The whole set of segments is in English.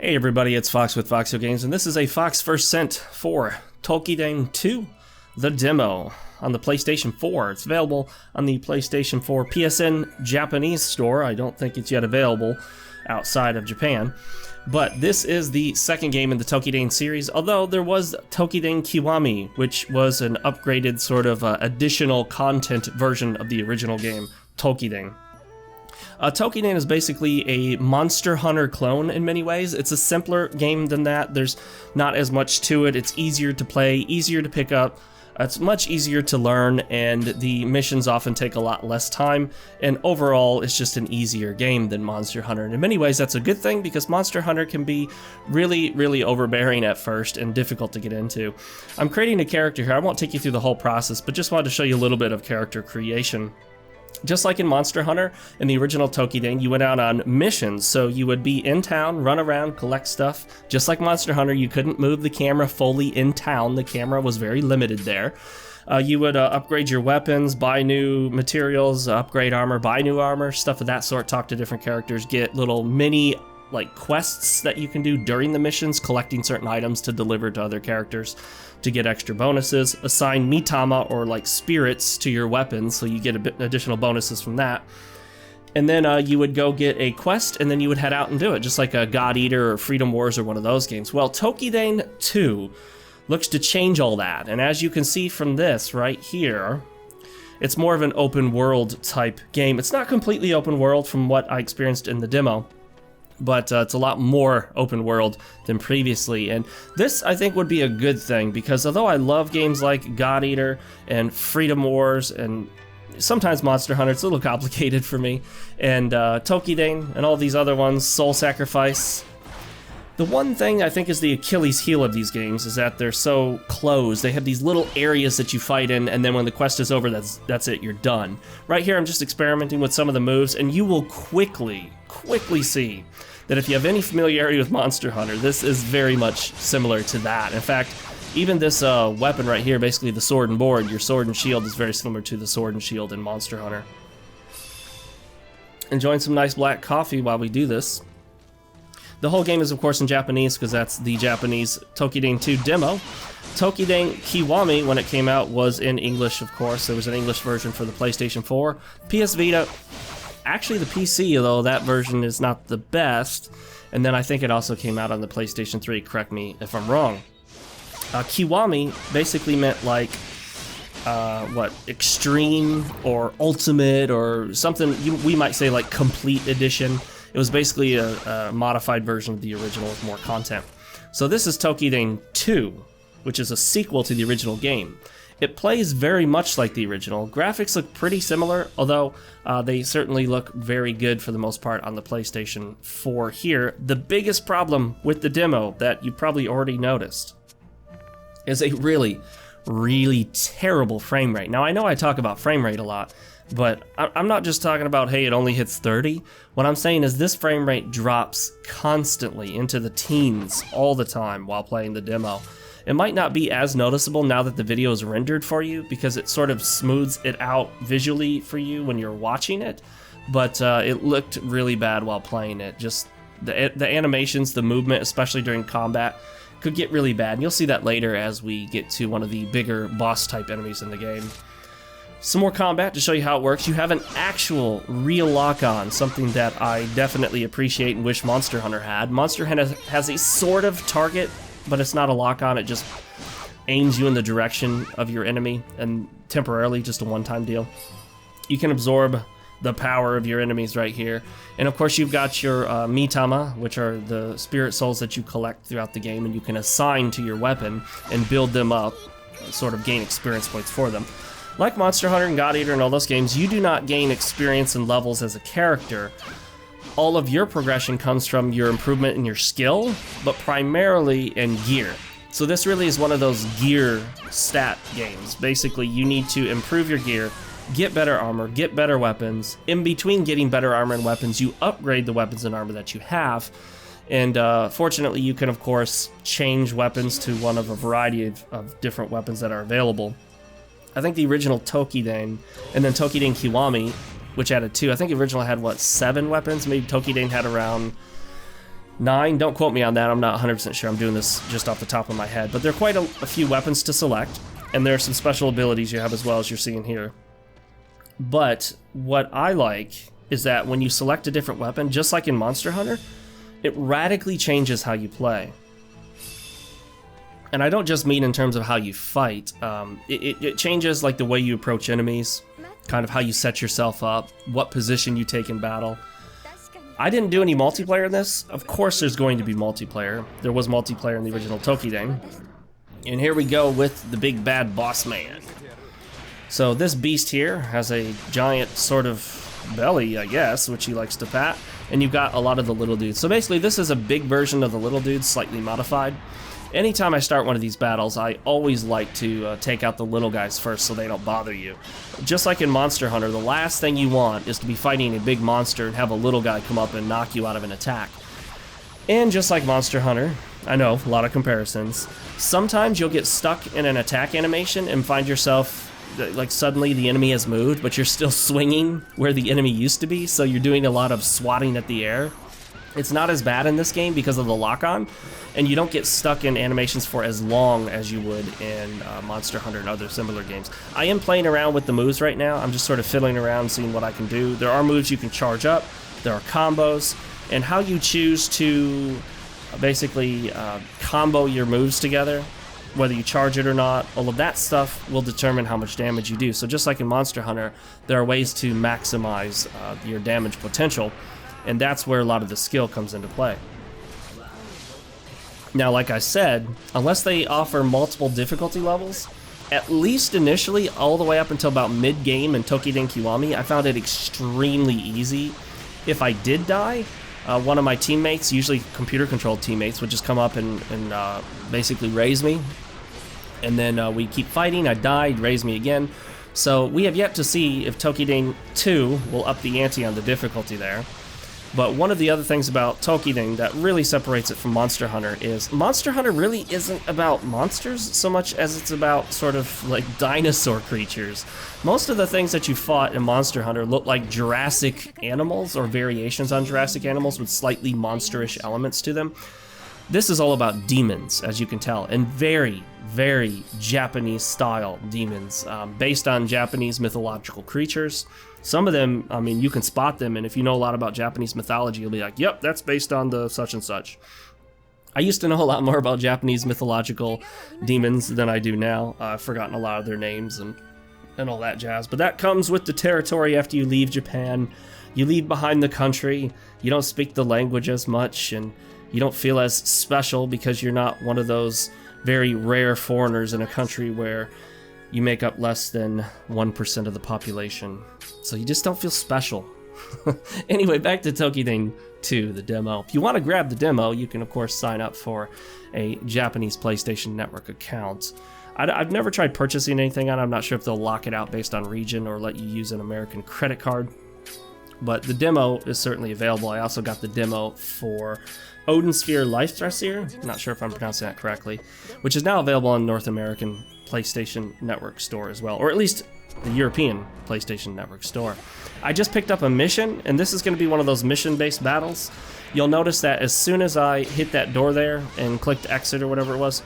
Hey everybody, it's Fox with FoxeoGames, and this is a Fox First Scent for Toukiden 2, the demo, on the PlayStation 4. It's available on the PlayStation 4 PSN Japanese store. I don't think it's yet available outside of Japan. But this is the second game in the Toukiden series, although there was Toukiden Kiwami, which was an upgraded sort of additional content version of the original game, Toukiden. Toukiden is basically a Monster Hunter clone in many ways. It's a simpler game than that. There's not as much to it. It's easier to play, easier to pick up. It's much easier to learn, and the missions often take a lot less time, and overall it's just an easier game than Monster Hunter. And in many ways that's a good thing, because Monster Hunter can be really overbearing at first and difficult to get into. I'm creating a character here. I won't take you through the whole process, but just wanted to show you a little bit of character creation. Just like in Monster Hunter, in the original Toukiden, you went out on missions, so you would be in town, run around, collect stuff. Just like Monster Hunter, you couldn't move the camera fully in town. The camera was very limited there. You would upgrade your weapons, buy new materials, upgrade armor, buy new armor, stuff of that sort, talk to different characters, get little mini quests that you can do during the missions, collecting certain items to deliver to other characters to get extra bonuses, assign mitama or spirits to your weapons, so you get a bit additional bonuses from that. And then you would go get a quest, and then you would head out and do it, just like a God Eater or Freedom Wars or one of those games. Well, Toukiden 2 looks to change all that, and as you can see from this right here, it's more of an open world type game. It's not completely open world from what I experienced in the demo, but it's a lot more open world than previously, and this I think would be a good thing, because although I love games like God Eater and Freedom Wars and sometimes Monster Hunter, it's a little complicated for me, and Toukiden and all these other ones, Soul Sacrifice. The one thing I think is the Achilles heel of these games is that they're so closed. They have these little areas that you fight in, and then when the quest is over, that's it, you're done. Right here I'm just experimenting with some of the moves, and you will quickly see that if you have any familiarity with Monster Hunter, this is very much similar to that. In fact, even this weapon right here, basically the sword and board, your sword and shield, is very similar to the sword and shield in Monster Hunter. Enjoying some nice black coffee while we do this. The whole game is of course in Japanese, because that's the Japanese Toukiden 2 demo. Toukiden Kiwami, when it came out, was in English, of course. There was an English version for the PlayStation 4. PS Vita, actually the PC, though that version is not the best. And then I think it also came out on the PlayStation 3, correct me if I'm wrong. Kiwami basically meant extreme or ultimate or something, we might say complete edition. It was basically a modified version of the original with more content. So this is Toukiden 2, which is a sequel to the original game. It plays very much like the original. Graphics look pretty similar, although they certainly look very good for the most part on the PlayStation 4 here. The biggest problem with the demo that you probably already noticed is a really terrible frame rate. Now I know I talk about frame rate a lot, but I'm not just talking about, hey, it only hits 30. What I'm saying is this frame rate drops constantly into the teens all the time while playing the demo. It might not be as noticeable now that the video is rendered for you, because it sort of smooths it out visually for you when you're watching it, but it looked really bad while playing it. Just the animations, the movement, especially during combat, could get really bad, and you'll see that later as we get to one of the bigger boss type enemies in the game. Some more combat to show you how it works. You have an actual real lock-on, something that I definitely appreciate and wish Monster Hunter had. Monster Hunter has a sort of target, but it's not a lock-on. It just aims you in the direction of your enemy, and temporarily, just a one-time deal. You can absorb the power of your enemies right here. And of course you've got your mitama, which are the spirit souls that you collect throughout the game, and you can assign to your weapon and build them up, sort of gain experience points for them. Like Monster Hunter and God Eater and all those games, you do not gain experience and levels as a character. All of your progression comes from your improvement in your skill, but primarily in gear. So this really is one of those gear stat games. Basically, you need to improve your gear, get better armor, get better weapons. In between getting better armor and weapons, you upgrade the weapons and armor that you have. And fortunately, you can, of course, change weapons to one of a variety of different weapons that are available. I think the original Toukiden, and then Toukiden Kiwami, which added 2. I think the original had, 7 weapons? Maybe Toukiden had around 9. Don't quote me on that, I'm not 100% sure, I'm doing this just off the top of my head. But there are quite a few weapons to select, and there are some special abilities you have as well, as you're seeing here. But what I like is that when you select a different weapon, just like in Monster Hunter, it radically changes how you play. And I don't just mean in terms of how you fight, it changes like the way you approach enemies, kind of how you set yourself up, what position you take in battle. I didn't do any multiplayer in this. Of course there's going to be multiplayer. There was multiplayer in the original Toukiden. And here we go with the big bad boss man. So this beast here has a giant sort of belly, I guess, which he likes to pat. And you've got a lot of the little dudes. So basically this is a big version of the little dudes, slightly modified. Anytime I start one of these battles, I always like to take out the little guys first so they don't bother you. Just like in Monster Hunter, the last thing you want is to be fighting a big monster and have a little guy come up and knock you out of an attack. And just like Monster Hunter, I know, a lot of comparisons, sometimes you'll get stuck in an attack animation and find yourself, like suddenly the enemy has moved, but you're still swinging where the enemy used to be, so you're doing a lot of swatting at the air. It's not as bad in this game because of the lock-on, and you don't get stuck in animations for as long as you would in Monster Hunter and other similar games. I am playing around with the moves right now. I'm just sort of fiddling around, seeing what I can do. There are moves you can charge up, there are combos, and how you choose to basically combo your moves together, whether you charge it or not, all of that stuff will determine how much damage you do. So just like in Monster Hunter, there are ways to maximize your damage potential, and that's where a lot of the skill comes into play. Now, like I said, unless they offer multiple difficulty levels, at least initially, all the way up until about mid-game in Toukiden Kiwami, I found it extremely easy. If I did die, one of my teammates, usually computer-controlled teammates, would just come up and basically raise me. And then we keep fighting, I died, raise me again. So we have yet to see if Toukiden 2 will up the ante on the difficulty there. But one of the other things about Toukiden that really separates it from Monster Hunter is Monster Hunter really isn't about monsters so much as it's about sort of like dinosaur creatures. Most of the things that you fought in Monster Hunter look like Jurassic animals or variations on Jurassic animals with slightly monsterish elements to them. This is all about demons, as you can tell, and very, very Japanese-style demons, based on Japanese mythological creatures. Some of them, I mean, you can spot them, and if you know a lot about Japanese mythology, you'll be like, yep, that's based on the such and such. I used to know a lot more about Japanese mythological demons than I do now. I've forgotten a lot of their names and all that jazz, but that comes with the territory after you leave Japan. You leave behind the country, you don't speak the language as much, and you don't feel as special because you're not one of those very rare foreigners in a country where you make up less than 1% of the population. So you just don't feel special. Anyway, back to Toukiden 2, the demo. If you want to grab the demo, you can of course sign up for a Japanese PlayStation Network account. I've never tried purchasing anything on it. I'm not sure if they'll lock it out based on region or let you use an American credit card. But the demo is certainly available. I also got the demo for Odin Sphere Life Dressier, not sure if I'm pronouncing that correctly, which is now available on North American PlayStation Network store as well, or at least the European PlayStation Network store. I just picked up a mission, and this is going to be one of those mission-based battles. You'll notice that as soon as I hit that door there and clicked exit or whatever it was,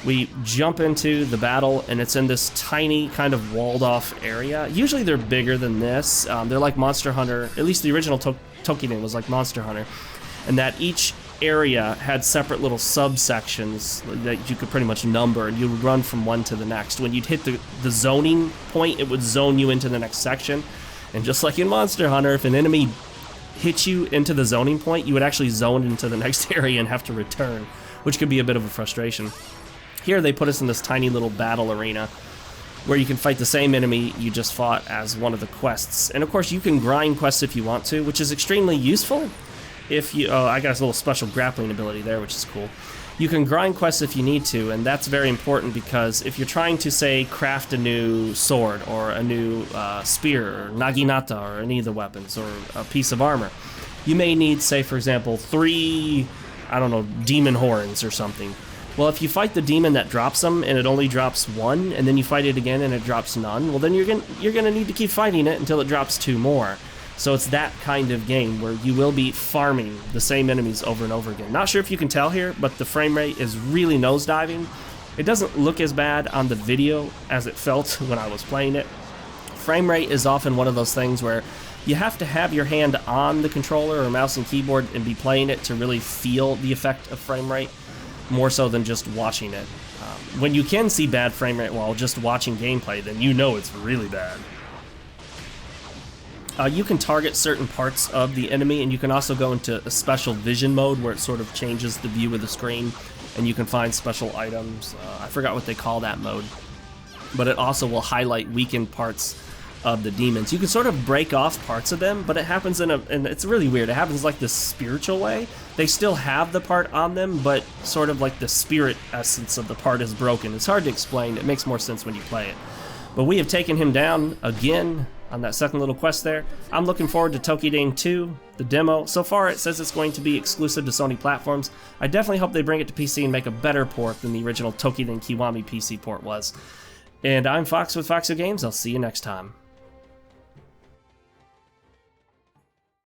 we jump into the battle, and it's in this tiny kind of walled-off area. Usually they're bigger than this. They're like Monster Hunter, at least the original Toukiden was like Monster Hunter, and that each area had separate little subsections that you could pretty much number, and you would run from one to the next. When you'd hit the zoning point, it would zone you into the next section. And just like in Monster Hunter, if an enemy hit you into the zoning point, you would actually zone into the next area and have to return, which could be a bit of a frustration. Here they put us in this tiny little battle arena where you can fight the same enemy you just fought as one of the quests. And of course you can grind quests if you want to, which is extremely useful. If you, I got a little special grappling ability there, which is cool. You can grind quests if you need to, and that's very important because if you're trying to, say, craft a new sword or a new spear or naginata or any of the weapons or a piece of armor, you may need, say, for example, 3, I don't know, demon horns or something. Well, if you fight the demon that drops them and it only drops 1, and then you fight it again and it drops none, well then you're gonna need to keep fighting it until it drops 2 more. So it's that kind of game where you will be farming the same enemies over and over again. Not sure if you can tell here, but the frame rate is really nosediving. It doesn't look as bad on the video as it felt when I was playing it. Frame rate is often one of those things where you have to have your hand on the controller or mouse and keyboard and be playing it to really feel the effect of frame rate, more so than just watching it. When you can see bad frame rate while just watching gameplay, then you know it's really bad. You can target certain parts of the enemy, and you can also go into a special vision mode where it sort of changes the view of the screen, and you can find special items. I forgot what they call that mode, but it also will highlight weakened parts of the demons. You can sort of break off parts of them, but it happens and it's really weird. It happens like this spiritual way. They still have the part on them, but sort of like the spirit essence of the part is broken. It's hard to explain. It makes more sense when you play it. But we have taken him down again on that second little quest there. I'm looking forward to Toukiden 2, the demo. So far it says it's going to be exclusive to Sony platforms. I definitely hope they bring it to PC and make a better port than the original Toukiden Kiwami PC port was. And I'm Fox with FoxeoGames. I'll see you next time.